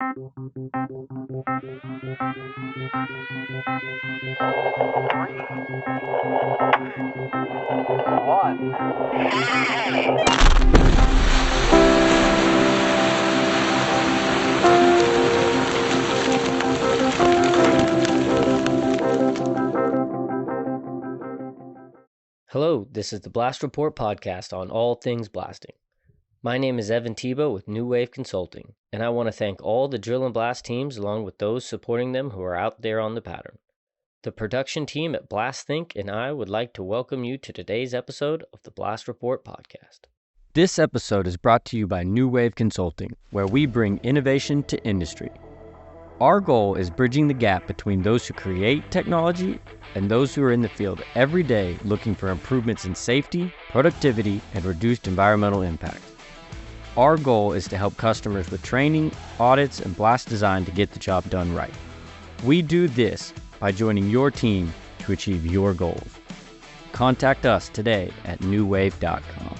Hello, this is the Blast Report podcast on all things blasting. My name is Evan Thibaud with PNEU WAVE Consulting, and I want to thank all the drill and blast teams along with those supporting them who are out there on the pattern. The production team at Blast Think and I would like to welcome you to today's episode of the Blast Report podcast. This episode is brought to you by PNEU WAVE Consulting, where we bring innovation to industry. Our goal is bridging the gap between those who create technology and those who are in the field every day looking for improvements in safety, productivity, and reduced environmental impact. Our goal is to help customers with training, audits, and blast design to get the job done right. We do this by joining your team to achieve your goals. Contact us today at newwave.com.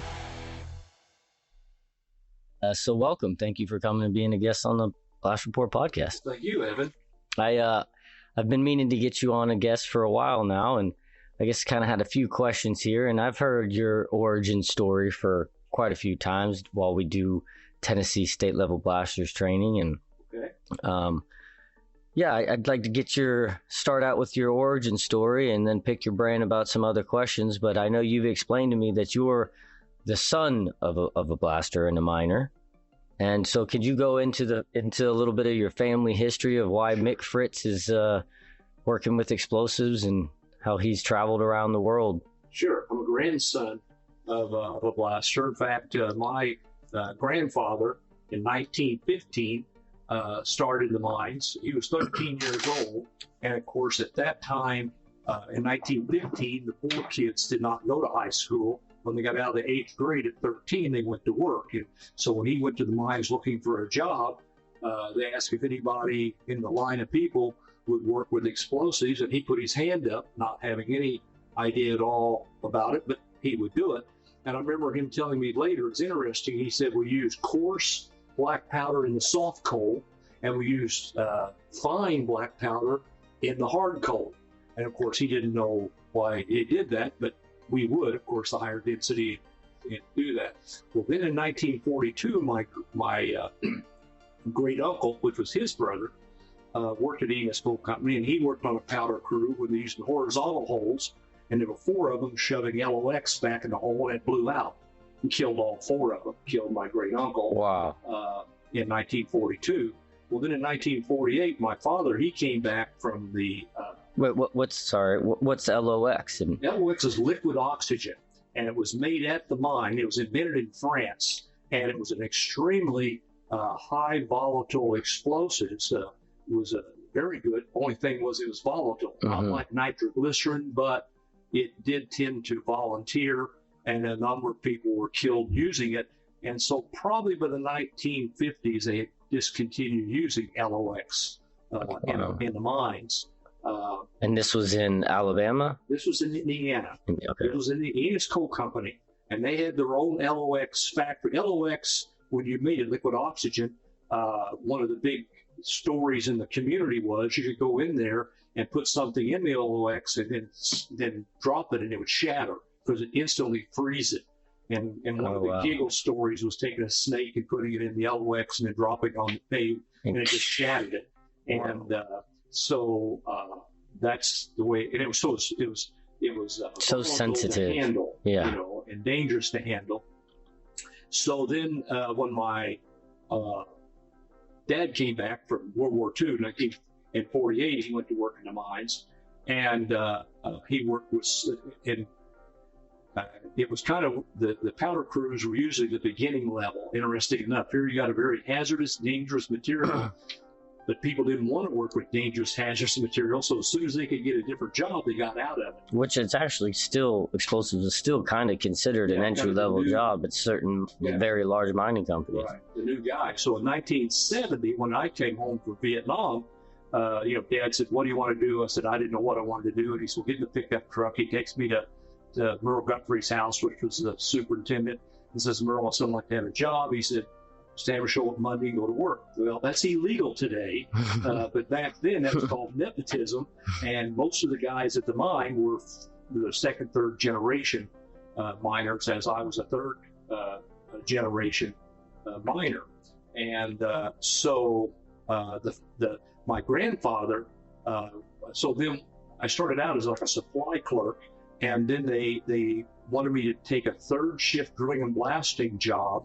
So welcome. Thank you for coming and being a guest on the Blast Report podcast. Thank you, Evan. I've been meaning to get you on a guest for a while now, and I guess kind of had a few questions here, and I've heard your origin story for quite a few times while we do Tennessee state level blasters training. And I'd like to start out with your origin story and then pick your brain about some other questions. But I know you've explained to me that you're the son of a blaster and a miner. And so could you go into a little bit of your family history of why Mick Fritz is working with explosives and how he's traveled around the world? Sure. I'm a grandson of a blaster. In fact, my grandfather in 1915 started the mines. He was 13 years old. And of course, at that time, in 1915, the poor kids did not go to high school. When they got out of the 8th grade at 13, they went to work. And so when he went to the mines looking for a job, they asked if anybody in the line of people would work with explosives, and he put his hand up, not having any idea at all about it, but he would do it. And I remember him telling me later, it's interesting, he said we used coarse black powder in the soft coal, and we used fine black powder in the hard coal. And of course, he didn't know why he did that, but we would, of course, the higher density and do that. Well, then in 1942, my great uncle, which was his brother, worked at the Ennis Coal Company, and he worked on a powder crew with these horizontal holes, and there were 4 of them shoving LOX back in the hole, and it blew out and killed all 4 of them. Killed my great uncle. Wow. In 1942. Well, then in 1948, my father, he came back from the What's LOX? LOX is liquid oxygen, and it was made at the mine. It was invented in France, and it was an extremely high volatile explosive. It was very good. Only thing was it was volatile, not like nitroglycerin, but it did tend to volunteer, and a number of people were killed using it. And so probably by the 1950s, they discontinued using LOX in the mines. And this was in Alabama? This was in Indiana. Okay. It was in the Ennis Coal Company, and they had their own LOX factory. LOX, when you made it, liquid oxygen, one of the big stories in the community was you could go in there and put something in the LOX and then drop it, and it would shatter because it instantly freeze it. And one of the giggle stories was taking a snake and putting it in the LOX and then dropping it on the pave, and it just shattered it. And so that's the way. And it was so sensitive to handle, yeah, and dangerous to handle. So then, when my dad came back from World War II, 1948, he went to work in the mines, and he worked with it was kind of the powder crews were usually the beginning level. Interesting enough, here you got a very hazardous, dangerous material. But people didn't want to work with dangerous, hazardous material, so as soon as they could get a different job, they got out of it. Which it's actually still, explosives is still kind of considered an entry-level job at certain very large mining companies. Right, the new guy. So in 1970, when I came home from Vietnam, Dad said, "What do you want to do?" I said, "I didn't know what I wanted to do." And he said, "Get in the pickup truck." He takes me to Merle Guthrie's house, which was the superintendent, and says, "Merle, I'd still like to have a job." He said, stand and show up Monday and go to work. Well, that's illegal today, but back then that was called nepotism, and most of the guys at the mine were the second, third generation miners, as I was a third generation miner. And so my grandfather, so then I started out as like a supply clerk, and then they wanted me to take a third shift drilling and blasting job.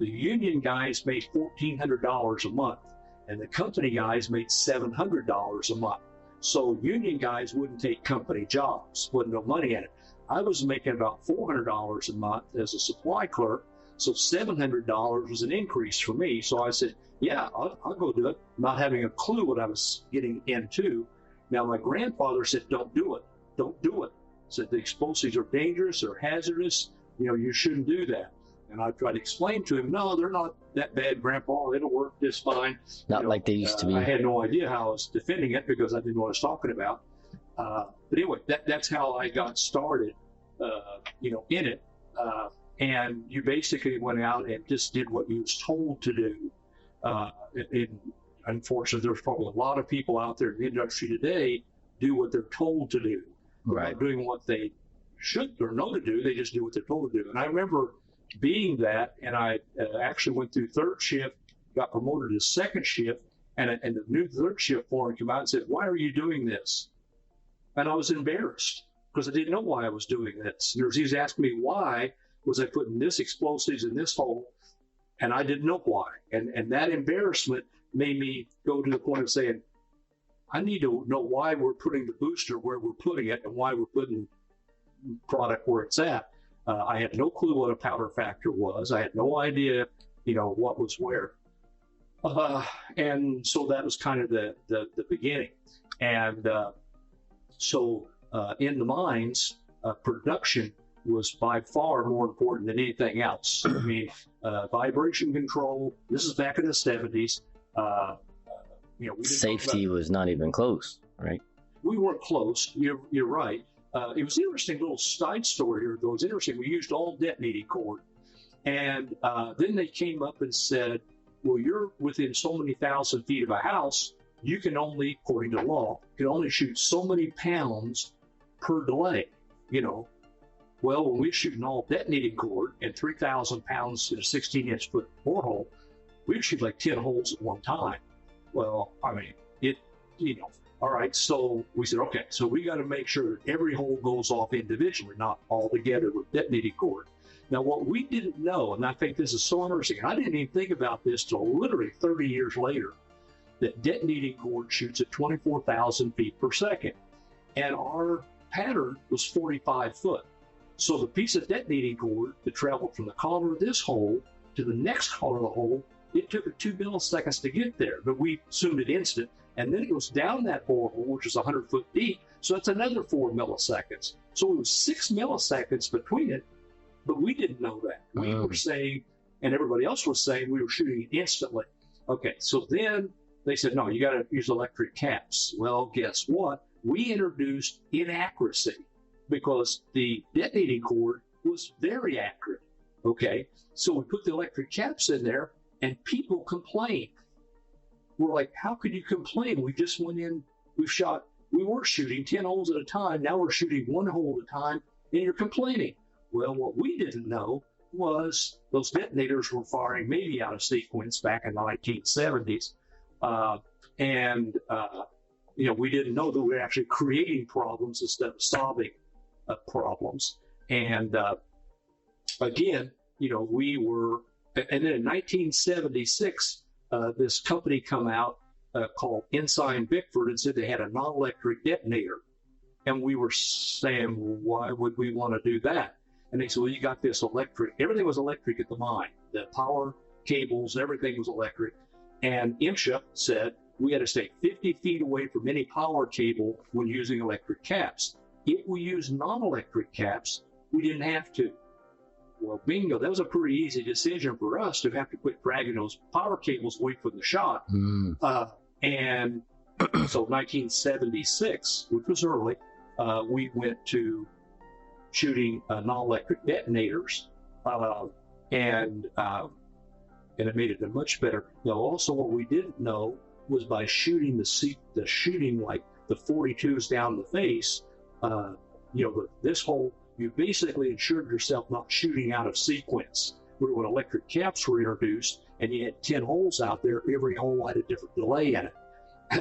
The union guys made $1,400 a month, and the company guys made $700 a month. So union guys wouldn't take company jobs, wasn't no money in it. I was making about $400 a month as a supply clerk, so $700 was an increase for me. So I said, yeah, I'll go do it, not having a clue what I was getting into. Now, my grandfather said, don't do it. Don't do it. Said the explosives are dangerous, they're hazardous, you shouldn't do that. And I tried to explain to him, no, they're not that bad, Grandpa. It'll work just fine. Not like they used to be. I had no idea how I was defending it because I didn't know what I was talking about. But anyway, that's how I got started, in it. And you basically went out and just did what you was told to do. Unfortunately, there's probably a lot of people out there in the industry today do what they're told to do. Right. Not doing what they should or know to do. They just do what they're told to do. And I remember being that, and I actually went through third shift, got promoted to second shift, and the new third shift foreman came out and said, why are you doing this? And I was embarrassed because I didn't know why I was doing this. He was asking me why was I putting this explosives in this hole, and I didn't know why. And that embarrassment made me go to the point of saying, I need to know why we're putting the booster where we're putting it and why we're putting product where it's at. I had no clue what a powder factor was. I had no idea, what was where. And so that was kind of the beginning. And so in the mines, production was by far more important than anything else. I mean, vibration control, this is back in the 70s. Safety was not even close, right? We weren't close. You're right. It was an interesting little side story here. It was interesting. We used all detonating cord. And then they came up and said, well, you're within so many thousand feet of a house, you can only, according to law, you can only shoot so many pounds per delay, Well, when we're shooting all detonating cord and 3,000 pounds in a 16-inch foot borehole, we'd shoot like 10 holes at one time. Well, I mean, all right, so we said, okay, so we got to make sure that every hole goes off individually, not all together with detonating cord. Now, what we didn't know, and I think this is so interesting, and I didn't even think about this till literally 30 years later, that detonating cord shoots at 24,000 feet per second. And our pattern was 45 foot. So the piece of detonating cord that traveled from the collar of this hole to the next collar of the hole, it took 2 milliseconds to get there, but we assumed it instant. And then it goes down that borehole, which is 100 foot deep. So that's another 4 milliseconds. So it was 6 milliseconds between it, but we didn't know that. We were saying, and everybody else was saying, we were shooting it instantly. Okay, so then they said, no, you got to use electric caps. Well, guess what? We introduced inaccuracy because the detonating cord was very accurate. Okay, so we put the electric caps in there, and people complained. We're like, how could you complain? We just went in, we were shooting 10 holes at a time. Now we're shooting 1 hole at a time, and you're complaining. Well, what we didn't know was those detonators were firing maybe out of sequence back in the 1970s. We didn't know that we were actually creating problems instead of solving problems. And again, we were, and then in 1976, this company come out called 𝗚 Bickford and said they had a non-electric detonator. And we were saying, well, why would we want to do that? And they said, well, you got this electric. Everything was electric at the mine. The power cables, everything was electric. And MSHA said we had to stay 50 feet away from any power cable when using electric caps. If we use non-electric caps, we didn't have to. Well, bingo, that was a pretty easy decision for us to have to quit dragging those power cables away from the shot. And so 1976, which was early, we went to shooting non-electric detonators. and it made it a much better. Now, also what we didn't know was by shooting the shooting like the 42s down the face, this hole, you basically ensured yourself not shooting out of sequence. When electric caps were introduced and you had 10 holes out there, every hole had a different delay in it.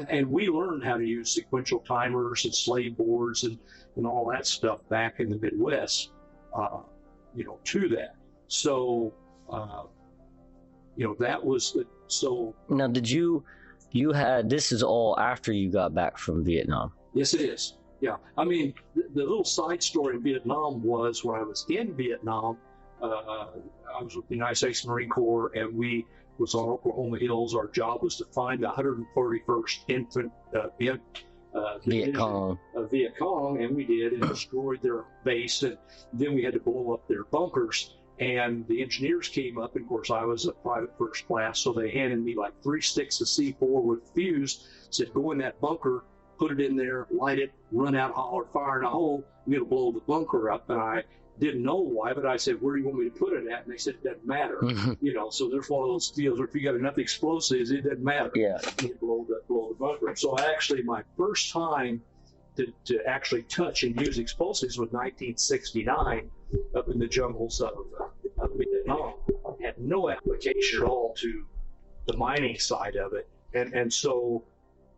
And we learned how to use sequential timers and slave boards and all that stuff back in the Midwest, to that. So, that was so. Now, this is all after you got back from Vietnam? Yes, it is. Yeah. I mean, the little side story in Vietnam was when I was in Vietnam, I was with the United States Marine Corps, and we was on Oklahoma Hills. Our job was to find the 131st Infant Viet Cong. Viet Cong, and we did, and destroyed their base, and then we had to blow up their bunkers. And the engineers came up, and of course I was a private first class, so they handed me like 3 sticks of C4 with fuse, said go in that bunker, put it in there, light it, run out, holler, fire in a hole, I'm gonna blow the bunker up. And I didn't know why, but I said, where do you want me to put it at? And they said, it doesn't matter. So there's one of those deals where if you got enough explosives, it doesn't matter. Yeah. You blow the bunker up. So actually, my first time to actually touch and use explosives was 1969 up in the jungles of Vietnam. Had no application at all to the mining side of it. And so,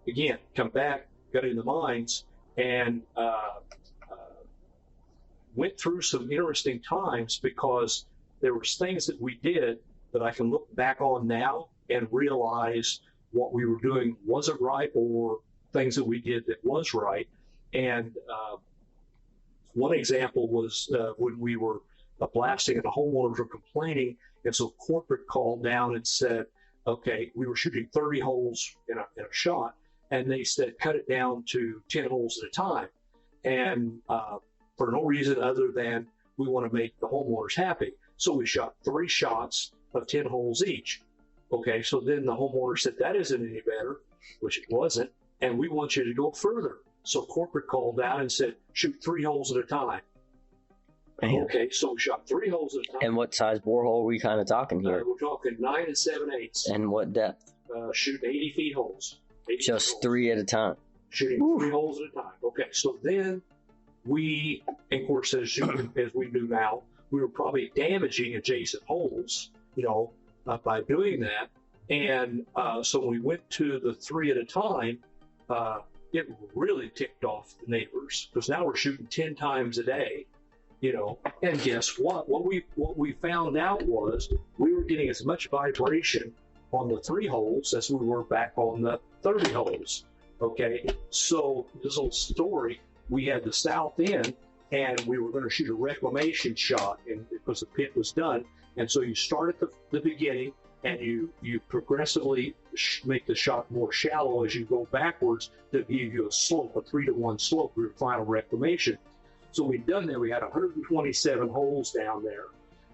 again, come back, got in the mines, and went through some interesting times because there was things that we did that I can look back on now and realize what we were doing wasn't right, or things that we did that was right. And one example was when we were blasting and the homeowners were complaining, and so corporate called down and said, okay, we were shooting 30 holes in a shot, and they said cut it down to 10 holes at a time. And for no reason other than we want to make the homeowners happy. So we shot 3 shots of 10 holes each. Okay, so then the homeowner said that isn't any better, which it wasn't, and we want you to go further. So corporate called down and said, shoot 3 holes at a time. Man. Okay, so we shot 3 holes at a time. And what size borehole are we kind of talking here? We're talking 9 7/8. And what depth? Shooting 80 feet holes. 80 Just feet holes. 3 at a time. Shooting 3 holes at a time. Okay, so then we, of course, as we do now, we were probably damaging adjacent holes, by doing that. And so when we went to the 3 at a time, it really ticked off the neighbors, because now we're shooting 10 times a day, And guess what? What we found out was we were getting as much vibration on the 3 holes as we were back on the 30 holes. Okay, so this little story. We had the south end, and we were going to shoot a reclamation shot, and because the pit was done. And so you start at the beginning, and you progressively make the shot more shallow as you go backwards to give you a slope, a 3-to-1 slope for your final reclamation. So we'd done that. We had 127 holes down there,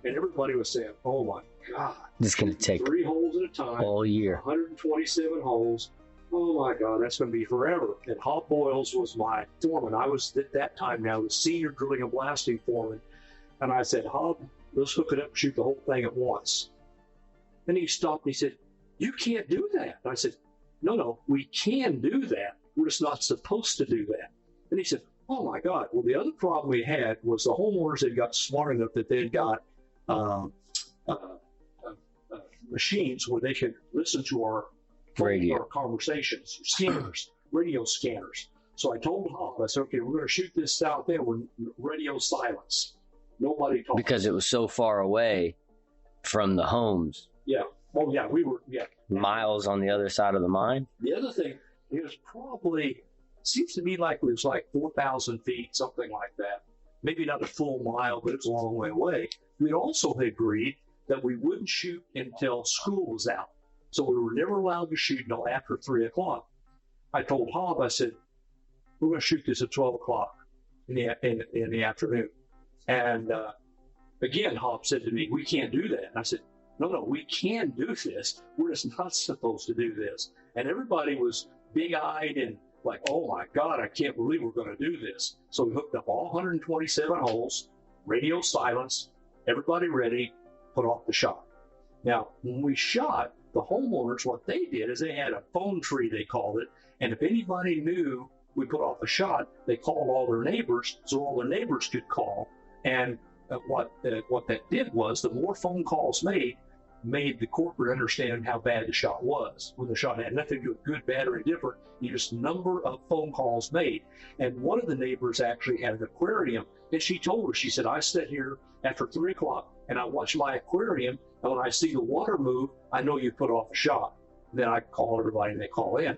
and everybody was saying, "Oh my God, this is going to take 3 holes at a time, all year, 127 holes. Oh my God, that's going to be forever." And Hob Boyles was my foreman. I was at that time now the senior drilling and blasting foreman. And I said, "Hob, let's hook it up and shoot the whole thing at once." And he stopped and he said, "You can't do that." And I said, No, we can do that. We're just not supposed to do that." And he said, "Oh my God." Well, the other problem we had was the homeowners had got smart enough that they'd got machines where they could listen to our conversations, scanners, radio scanners. So I told Hob, I said, "Okay, we're going to shoot this south end with radio silence. Nobody talks." Because it was so far away from the homes. Yeah. Oh, yeah, we were, miles on the other side of the mine. The other thing, it was probably, seems to me like it was like 4,000 feet, something like that. Maybe not a full mile, but it's a long way away. We also had agreed that we wouldn't shoot until school was out. So we were never allowed to shoot until after 3 o'clock. I told Hob, I said, "We're going to shoot this at 12 o'clock in the afternoon." And again, Hob said to me, "We can't do that." And I said, No, we can do this. We're just not supposed to do this." And everybody was big-eyed and like, "Oh my God, I can't believe we're going to do this." So we hooked up all 127 holes, radio silence, everybody ready, put off the shot. Now, when we shot, the homeowners, what they did is they had a phone tree, they called it, and if anybody knew we put off a shot, they called all their neighbors so all their neighbors could call. And what that did was the more phone calls made the corporate understand how bad the shot was. When the shot had nothing to do with good, bad, or indifferent, you just number of phone calls made. And one of the neighbors actually had an aquarium, and she told her, she said, I sit here after 3 o'clock and I watch my aquarium, and when I see the water move, I know you put off a shot. Then I call everybody and they call in.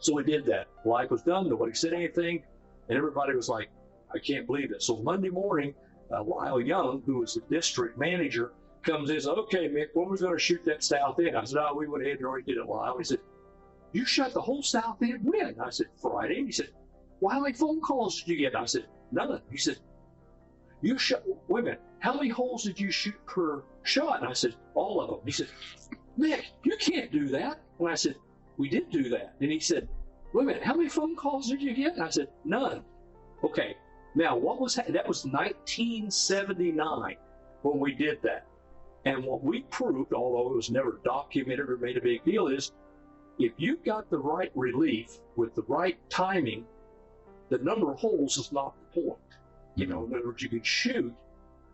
So we did that. Life was done. Nobody said anything, and everybody was like, I can't believe it. So Monday morning, Lyle Young, who was the district manager, comes in and says, okay, Mick, when was going to shoot that south end? I said, oh, we went ahead and already did it, Lyle. He said, you shot the whole south end when? I said, Friday. And he said, well, how many phone calls did you get? I said, none. He said, you shot, wait a minute, how many holes did you shoot per shot? And I said, all of them. He said, Mick, you can't do that. And I said, we did do that. And he said, wait a minute, how many phone calls did you get? And I said, none. Okay, now what was that? Was 1979 when we did that. And what we proved, although it was never documented or made a big deal, is if you got the right relief with the right timing, the number of holes is not the point. You know, in other words, you can shoot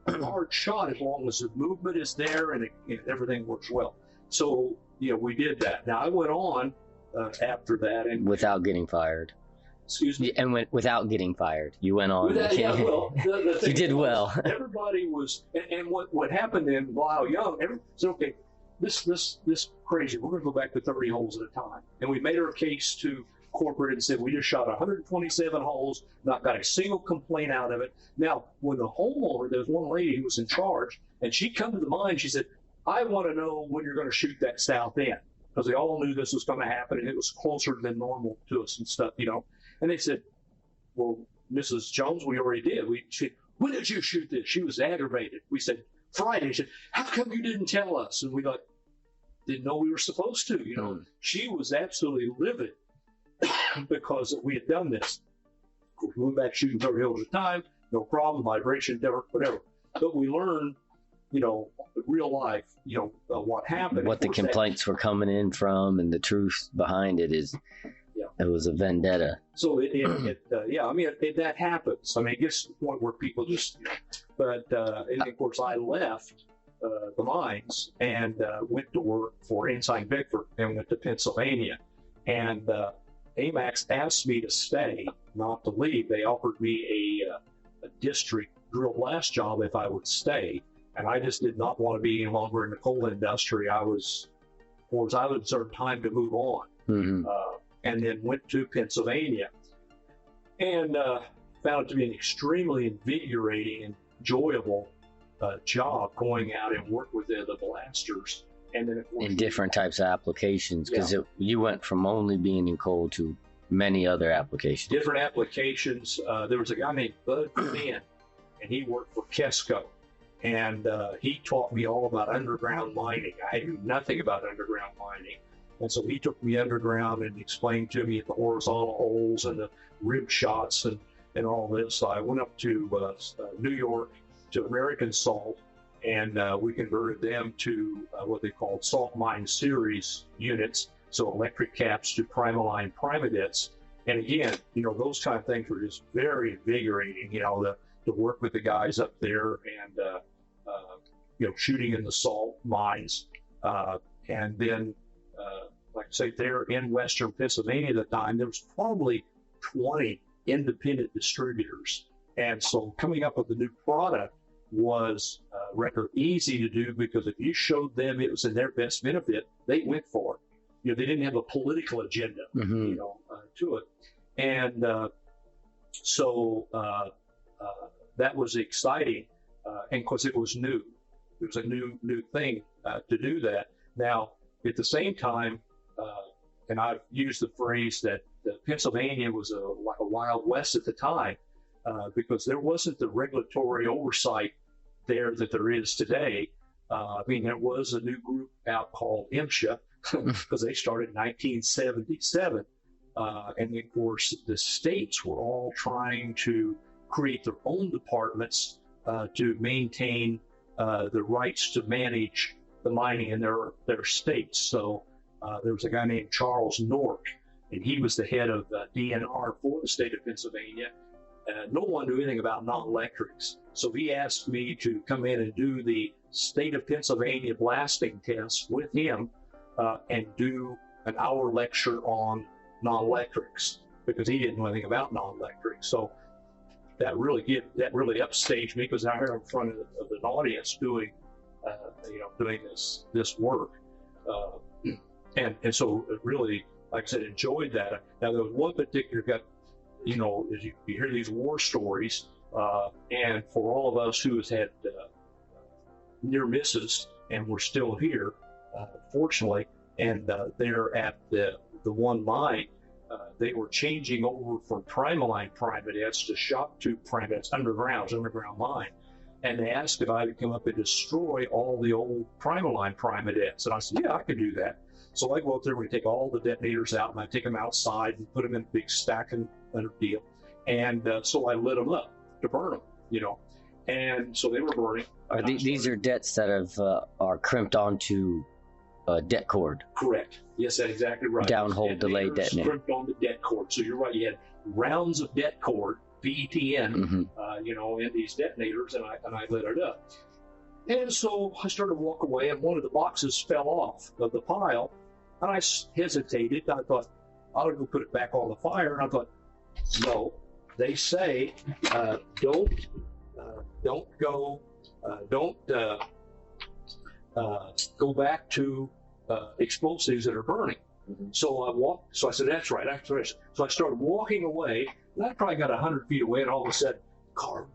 a hard shot as long as the movement is there and everything works well. So, you know, we did that. Now, I went on after that. And without getting fired. Excuse me? And without getting fired. You went on. Yeah, well, the thing you did well. Everybody was, and what happened then, Lyle Young, said, okay, this crazy, we're going to go back to 30 holes at a time. And we made our case to corporate and said, we just shot 127 holes, not got a single complaint out of it. Now, when the homeowner, there was one lady who was in charge, and she come to the mine, she said, I want to know when you're going to shoot that south end, because they all knew this was going to happen, and it was closer than normal to us and stuff, you know. And they said, well, Mrs. Jones, we already did. She said, when did you shoot this? She was aggravated. We said, Friday. She said, how come you didn't tell us? And we thought, didn't know we were supposed to, you know. She was absolutely livid because we had done this. We went back shooting 30 holes at a time, no problem, vibration, whatever. But we learned, you know, real life, you know, what happened. What the complaints were coming in from, and the truth behind it is, it was a vendetta. So yeah, I mean, that happens. I mean, it gets to the point where people just, you know, but and of course I left the mines and went to work for Ensign Bickford and went to Pennsylvania. And AMAX asked me to stay, not to leave. They offered me a district drill blast job if I would stay. And I just did not want to be any longer in the coal industry. I was certain time to move on. Mm-hmm. And then went to Pennsylvania and found it to be an extremely invigorating and enjoyable job going out and work with the blasters. And then, of course, in different types of applications, because you went from only being in coal to many other applications. Different applications. There was a guy named Bud Finn, and he worked for Kesco. And he taught me all about underground mining. I knew nothing about underground mining. And so he took me underground and explained to me the horizontal holes and the rib shots and all this. So I went up to New York to American Salt, and we converted them to what they called salt mine series units. So electric caps to primaline primedits. And again, you know, those kind of things were just very invigorating, you know, to work with the guys up there and, you know, shooting in the salt mines. And then, like I say, there in Western Pennsylvania at the time, there was probably 20 independent distributors. And so coming up with a new product was rather easy to do, because if you showed them it was in their best benefit, they went for it. You know, they didn't have a political agenda, you know, to it. And so that was exciting, and because it was new. It was a new thing to do that. Now, at the same time, and I've used the phrase that Pennsylvania was like a Wild West at the time, because there wasn't the regulatory oversight there that there is today. I mean, there was a new group out called MSHA, because they started in 1977. And of course, the states were all trying to create their own departments to maintain the rights to manage the mining in their states. So there was a guy named Charles Nork, and he was the head of DNR for the state of Pennsylvania. No one knew anything about non-electrics. So he asked me to come in and do the state of Pennsylvania blasting test with him and do an hour lecture on non-electrics, because he didn't know anything about non-electrics. So that really upstaged me, because I heard in front of an audience doing this work, and so it really, like I said, enjoyed that. Now there was one particular guy, as you hear these war stories, and for all of us who has had near misses and we're still here, fortunately, and they're at the one mine. They were changing over from primaline primates to shock tube primates, underground mine. And they asked if I would come up and destroy all the old primaline primates. And I said, yeah, I could do that. So I go up there, we take all the detonators out, and I take them outside and put them in a big stack and deal. And so I lit them up to burn them, And so they were burning. These are debts that are crimped onto det cord. Correct. Yes, that's exactly right. Downhole delay detonator. Crimped on the det cord. So you're right. You had rounds of det cord, PETN, in these detonators, and I lit it up. And so I started to walk away, and one of the boxes fell off of the pile, and I hesitated. I thought, I'll go put it back on the fire. And I thought, no, they say don't go back to explosives that are burning. So I said, that's right. So I started walking away, and I probably got 100 feet away, and all of a sudden,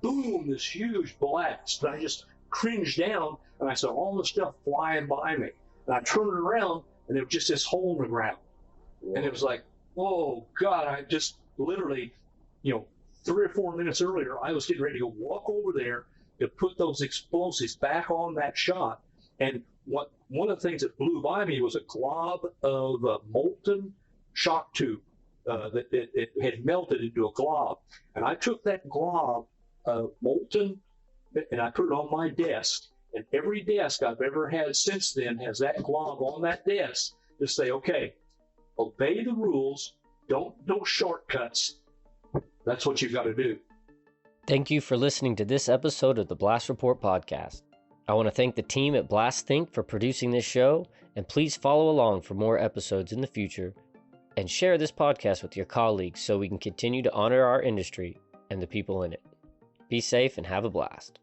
boom, this huge blast. And I just cringed down, and I saw all the stuff flying by me. And I turned around, and there was just this hole in the ground. Whoa. And it was like, oh, God, I just literally, 3 or 4 minutes earlier, I was getting ready to go walk over there to put those explosives back on that shot. And one of the things that blew by me was a glob of molten shock tube that it had melted into a glob. And I took that glob of molten, and I put it on my desk. And every desk I've ever had since then has that glob on that desk to say, okay, obey the rules, no shortcuts. That's what you've got to do. Thank you for listening to this episode of the Blast Report podcast. I want to thank the team at Blast Think for producing this show, and please follow along for more episodes in the future, and share this podcast with your colleagues so we can continue to honor our industry and the people in it. Be safe and have a blast.